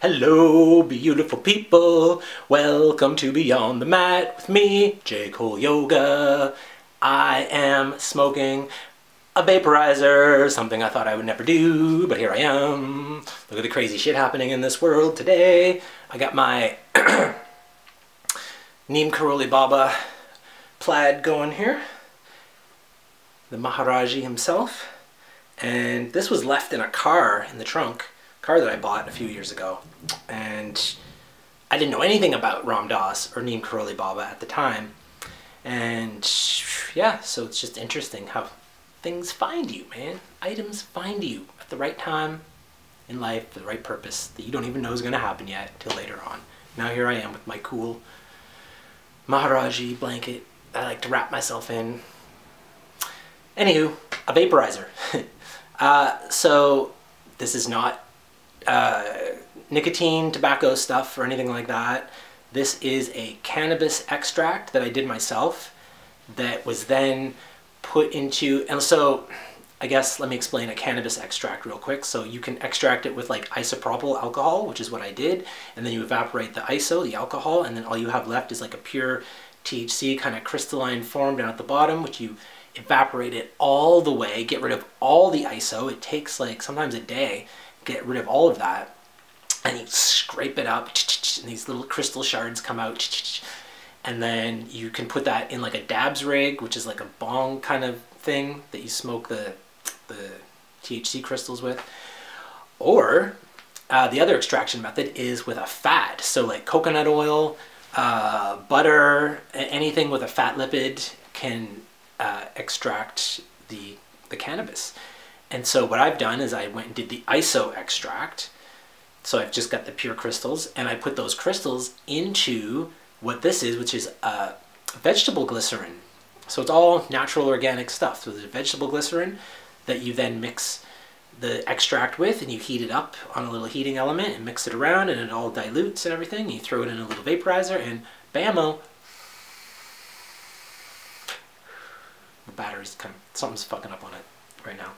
Hello, beautiful people. Welcome to Beyond the Mat with me, J. Cole Yoga. I am smoking a vaporizer, something I thought I would never do, but here I am. Look at the crazy shit happening in this world today. I got my Neem Karoli Baba plaid going here. The Maharaji himself. And this was left in a car in the trunk. Car that I bought a few years ago, and I didn't know anything about Ram Dass or Neem Karoli Baba at the time, and yeah, so it's just interesting how things find you, man. Items find you at the right time in life for the right purpose that you don't even know is going to happen yet till later on. Now here I am with my cool Maharaji blanket I like to wrap myself in. Anywho, a vaporizer. So this is not nicotine, tobacco stuff, or anything like that. This is a cannabis extract that I did myself that was then put into, and so I guess let me explain a cannabis extract real quick. So you can extract it with like isopropyl alcohol, which is what I did, and then you evaporate the iso, the alcohol, and then all you have left is like a pure THC kind of crystalline form down at the bottom, which you evaporate it all the way, get rid of all the iso. It takes like sometimes a day. Get rid of all of that, and you scrape it up, and these little crystal shards come out, and then you can put that in like a dabs rig, which is like a bong kind of thing that you smoke the THC crystals with. Or the other extraction method is with a fat, so like coconut oil, butter, anything with a fat lipid can extract the cannabis. And so what I've done is I went and did the iso extract. So I've just got the pure crystals, and I put those crystals into what this is, which is vegetable glycerin. So it's all natural organic stuff. So there's vegetable glycerin that you then mix the extract with, and you heat it up on a little heating element and mix it around, and it all dilutes and everything. You throw it in a little vaporizer, and bammo. The battery's something's fucking up on it right now.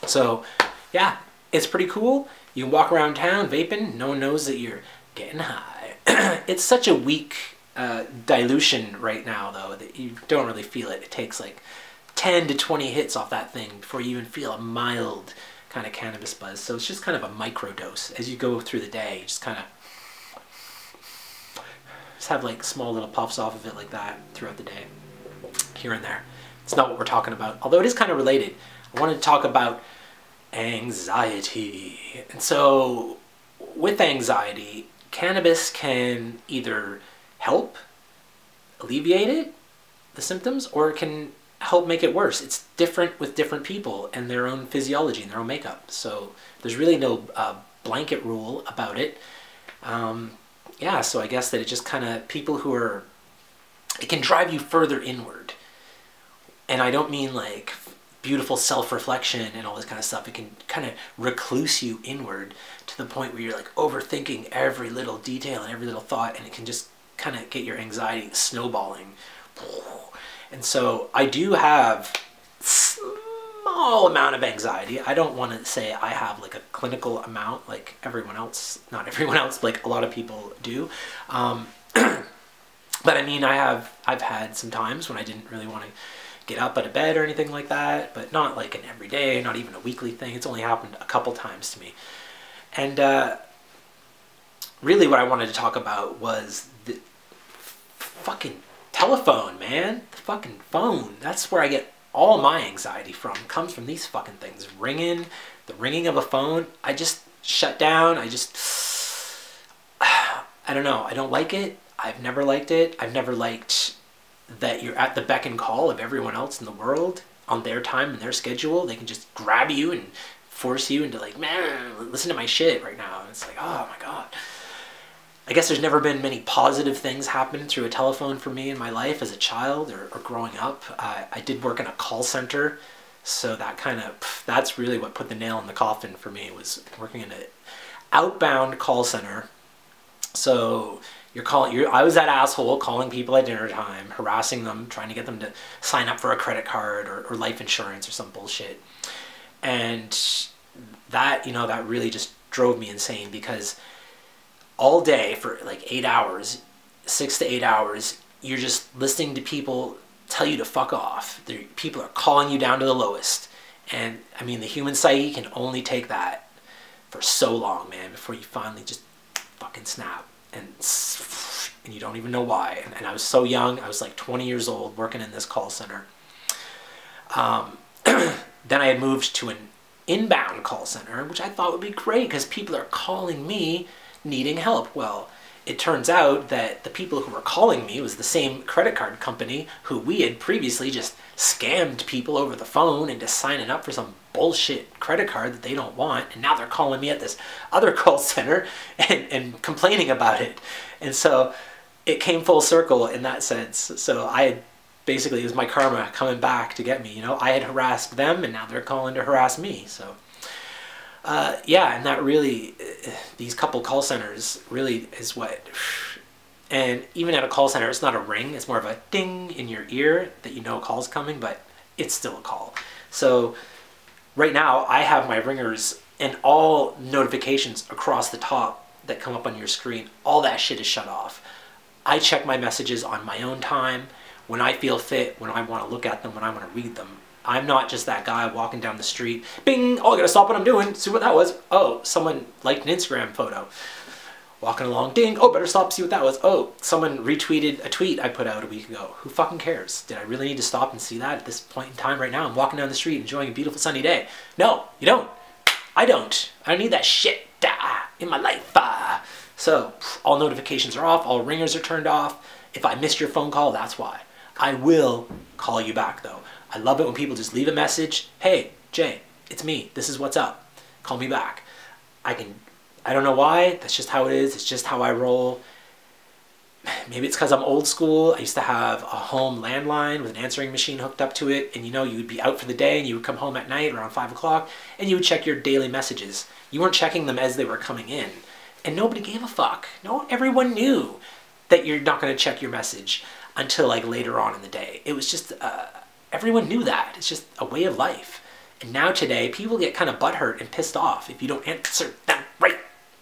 So yeah, it's pretty cool. You can walk around town vaping, no one knows that you're getting high. It's such a weak dilution right now though that you don't really feel it. It takes like 10 to 20 hits off that thing before you even feel a mild kind of cannabis buzz. So it's just kind of a micro dose. As you go through the day, you just kind of have like small little puffs off of it like that throughout the day, here and there. It's not what we're talking about, although it is kind of related. I wanted to talk about anxiety. And so with anxiety, cannabis can either help alleviate it, the symptoms, or it can help make it worse. It's different with different people and their own physiology and their own makeup. So there's really no blanket rule about it. Yeah, so I guess that it just kind of, people who are, it can drive you further inward. And I don't mean like beautiful self-reflection and all this kind of stuff. It can kind of recluse you inward to the point where you're like overthinking every little detail and every little thought, and it can just kind of get your anxiety snowballing. And so I do have small amount of anxiety. I don't want to say I have like a clinical amount like everyone else, not everyone else, like a lot of people do. But I mean, I've had some times when I didn't really want to get up out of bed or anything like that, but not like an everyday, not even a weekly thing. It's only happened a couple times to me. And really what I wanted to talk about was the fucking telephone, man. The fucking phone. That's where I get all my anxiety from. It comes from these fucking things. Ringing, the ringing of a phone. I just shut down. I don't know. I don't like it. I've never liked it. I've never liked that you're at the beck and call of everyone else in the world on their time and their schedule. They can just grab you and force you into like, man, listen to my shit right now. And it's like, oh my God. I guess there's never been many positive things happen through a telephone for me in my life as a child or growing up. I did work in a call center, so that kind of, that's really what put the nail in the coffin for me, was working in an outbound call center. So I was that asshole calling people at dinner time, harassing them, trying to get them to sign up for a credit card or life insurance or some bullshit. And that, that really just drove me insane, because all day for like 8 hours, 6 to 8 hours, you're just listening to people tell you to fuck off. People are calling you down to the lowest. And I mean, the human psyche can only take that for so long, man, before you finally just fucking snap. And you don't even know why. And I was so young. I was like 20 years old working in this call center. Then I had moved to an inbound call center, which I thought would be great because people are calling me needing help. Well, it turns out that the people who were calling me was the same credit card company who we had previously just scammed people over the phone into signing up for some bullshit credit card that they don't want. And now they're calling me at this other call center and complaining about it. And so it came full circle in that sense. So I had basically, it was my karma coming back to get me. You know, I had harassed them and now they're calling to harass me. So yeah, and that really, these couple call centers really is what, and even at a call center, it's not a ring, it's more of a ding in your ear that you know a call's coming, but it's still a call. So right now I have my ringers and all notifications across the top that come up on your screen, all that shit is shut off. I check my messages on my own time, when I feel fit, when I want to look at them, when I want to read them. I'm not just that guy walking down the street, bing, oh, I gotta stop what I'm doing, see what that was. Oh, someone liked an Instagram photo. Walking along, ding, oh, better stop, see what that was. Oh, someone retweeted a tweet I put out a week ago. Who fucking cares? Did I really need to stop and see that at this point in time right now? I'm walking down the street enjoying a beautiful sunny day. No, you don't. I don't. I don't need that shit in my life. So, all notifications are off, all ringers are turned off. If I missed your phone call, that's why. I will call you back though. I love it when people just leave a message. Hey, Jay, it's me. This is what's up. Call me back. I don't know why. That's just how it is. It's just how I roll. Maybe it's because I'm old school. I used to have a home landline with an answering machine hooked up to it. And you know, you would be out for the day and you would come home at night around 5 o'clock and you would check your daily messages. You weren't checking them as they were coming in. And nobody gave a fuck. No, everyone knew that you're not going to check your message until like later on in the day. It was just... everyone knew that. It's just a way of life. And now today, people get kind of butthurt and pissed off if you don't answer them right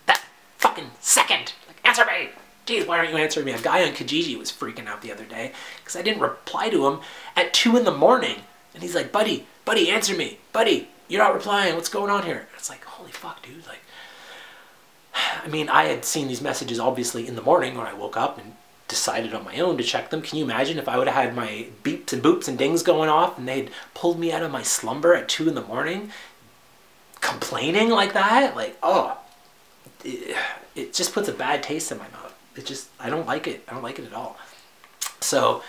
that fucking second. Like, answer me! Jeez, why aren't you answering me? A guy on Kijiji was freaking out the other day because I didn't reply to him at 2 in the morning. And he's like, buddy, answer me. Buddy, you're not replying. What's going on here? And it's like, holy fuck, dude. Like, I mean, I had seen these messages obviously in the morning when I woke up and decided on my own to check them. Can you imagine if I would have had my beeps and boops and dings going off and they'd pulled me out of my slumber at 2 in the morning complaining like that? Like, oh, it just puts a bad taste in my mouth. It just, I don't like it. I don't like it at all. So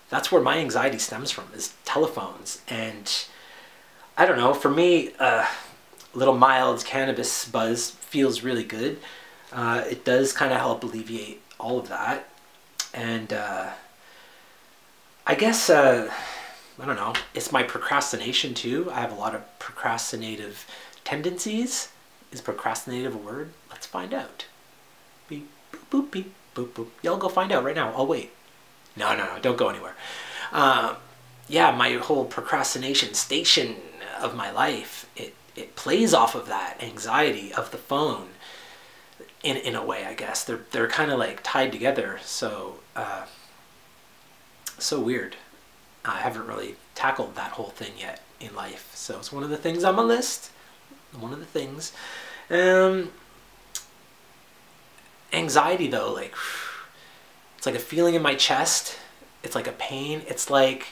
that's where my anxiety stems from, is telephones. And I don't know, for me, a little mild cannabis buzz feels really good. It does kind of help alleviate all of that. And I guess, I don't know, it's my procrastination too. I have a lot of procrastinative tendencies. Is procrastinative a word? Let's find out. Beep, boop, boop, beep, boop, boop. Y'all go find out right now. I'll wait. No, don't go anywhere. Yeah, my whole procrastination station of my life, it plays off of that anxiety of the phone. In a way, I guess they're kind of like tied together. So so weird. I haven't really tackled that whole thing yet in life. So it's one of the things on my list. One of the things. Anxiety though, like it's like a feeling in my chest. It's like a pain. It's like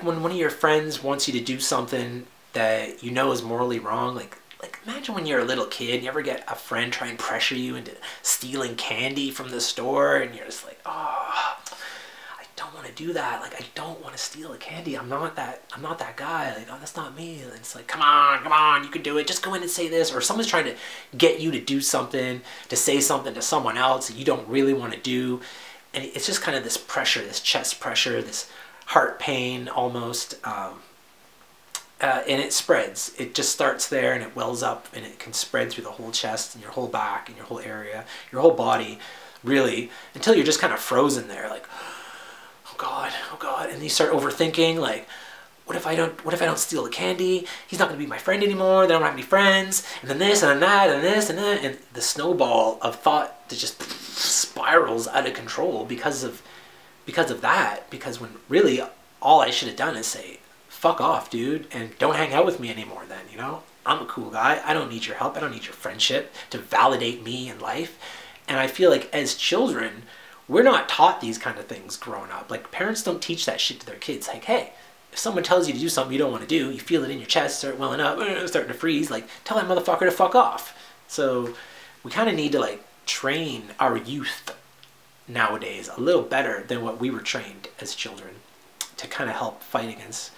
when one of your friends wants you to do something that you know is morally wrong. Like imagine when you're a little kid and you ever get a friend try and pressure you into stealing candy from the store and you're just like, oh, I don't want to do that. Like, I don't want to steal a candy. I'm not that guy. Like, oh, that's not me. And it's like, come on, you can do it. Just go in and say this. Or someone's trying to get you to do something, to say something to someone else that you don't really want to do. And it's just kind of this pressure, this chest pressure, this heart pain almost. And it spreads. It just starts there and it wells up and it can spread through the whole chest and your whole back and your whole area, your whole body, really, until you're just kind of frozen there, like, oh God. And you start overthinking, like, what if I don't steal the candy? He's not gonna be my friend anymore. They don't have any friends. And then this and then that and this and that, and the snowball of thought that just spirals out of control because of that. Because when really all I should have done is say, fuck off, dude, and don't hang out with me anymore then, you know? I'm a cool guy. I don't need your help. I don't need your friendship to validate me in life. And I feel like as children, we're not taught these kind of things growing up. Like, parents don't teach that shit to their kids. Like, hey, if someone tells you to do something you don't want to do, you feel it in your chest, start welling up, starting to freeze, like, tell that motherfucker to fuck off. So we kind of need to, like, train our youth nowadays a little better than what we were trained as children to kind of help fight against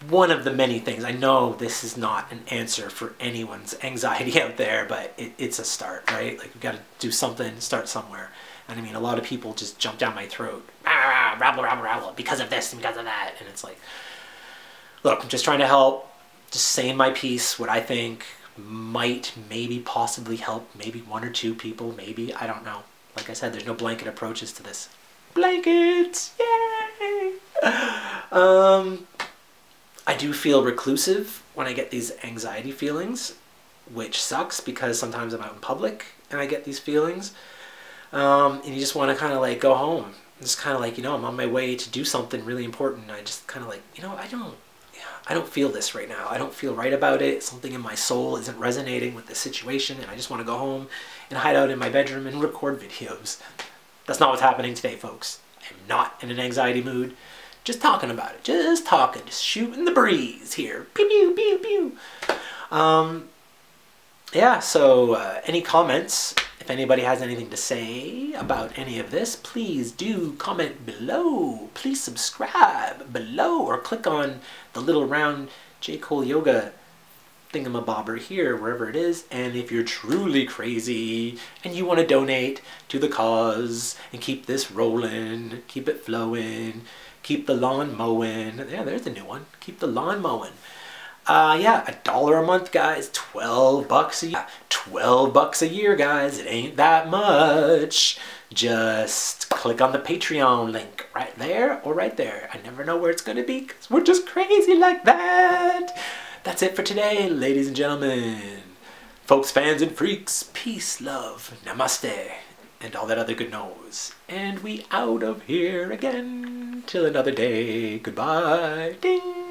one of the many things. I know this is not an answer for anyone's anxiety out there, but it's a start, right? Like, we've got to do something, start somewhere. And I mean, a lot of people just jump down my throat, rabble, rabble, rabble, because of this and because of that. And it's like, look, I'm just trying to help, just saying my piece, what I think might maybe possibly help maybe one or two people, maybe, I don't know. Like I said, there's no blanket approaches to this. Blankets, yay! I do feel reclusive when I get these anxiety feelings, which sucks because sometimes I'm out in public and I get these feelings. And you just want to kind of like go home. It's kind of like, you know, I'm on my way to do something really important. I just kind of like, you know, I don't feel this right now. I don't feel right about it. Something in my soul isn't resonating with the situation, and I just want to go home and hide out in my bedroom and record videos. That's not what's happening today, folks. I'm not in an anxiety mood. Just talking about it. Just talking. Just shooting the breeze here. Pew, pew, pew, pew. Yeah, so any comments? If anybody has anything to say about any of this, please do comment below. Please subscribe below or click on the little round J. Cole Yoga thingamabobber here, wherever it is. And if you're truly crazy and you want to donate to the cause and keep this rolling, keep it flowing, keep the lawn mowing. Yeah, there's the new one. Keep the lawn mowing. Yeah, $1 a month, guys. $12 a year. $12 a year, guys. It ain't that much. Just click on the Patreon link right there or right there. I never know where it's going to be because we're just crazy like that. That's it for today, ladies and gentlemen. Folks, fans, and freaks. Peace, love, namaste, and all that other good knows. And we out of here again till another day. Goodbye. Ding.